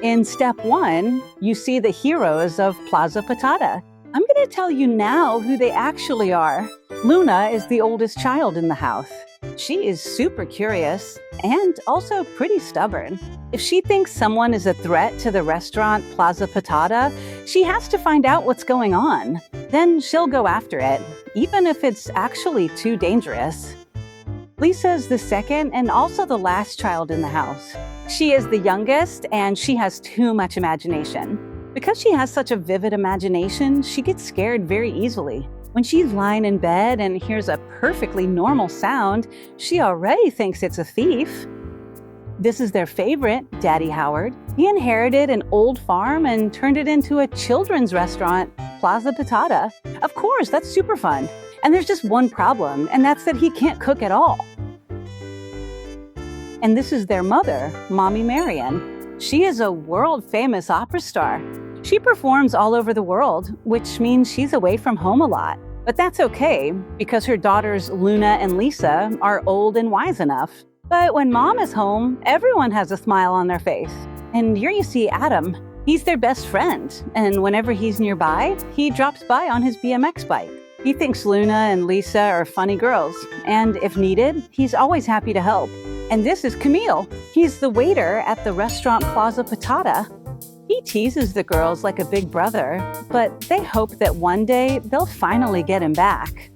In step one, you see the heroes of Plaza Patata. I'm going to tell you now who they actually are. Luna is the oldest child in the house. She is super curious and also pretty stubborn. If she thinks someone is a threat to the restaurant Plaza Patata, she has to find out what's going on. Then she'll go after it, even if it's actually too dangerous. Lisa is the second and also the last child in the house. She is the youngest and she has too much imagination. Because she has such a vivid imagination, she gets scared very easily. When she's lying in bed and hears a perfectly normal sound, she already thinks it's a thief. This is their favorite, Daddy Howard. He inherited an old farm and turned it into a children's restaurant, Plaza Patata. Of course, that's super fun. And there's just one problem, and that's that he can't cook at all. And this is their mother, Mommy Marian. She is a world-famous opera star. She performs all over the world, which means she's away from home a lot. But that's okay, because her daughters Luna and Lisa are old and wise enough. But when Mom is home, everyone has a smile on their face. And here you see Adam. He's their best friend, and whenever he's nearby, he drops by on his BMX bike. He thinks Luna and Lisa are funny girls, and if needed, he's always happy to help. And this is Camille. He's the waiter at the restaurant Plaza Patata. He teases the girls like a big brother, but they hope that one day they'll finally get him back.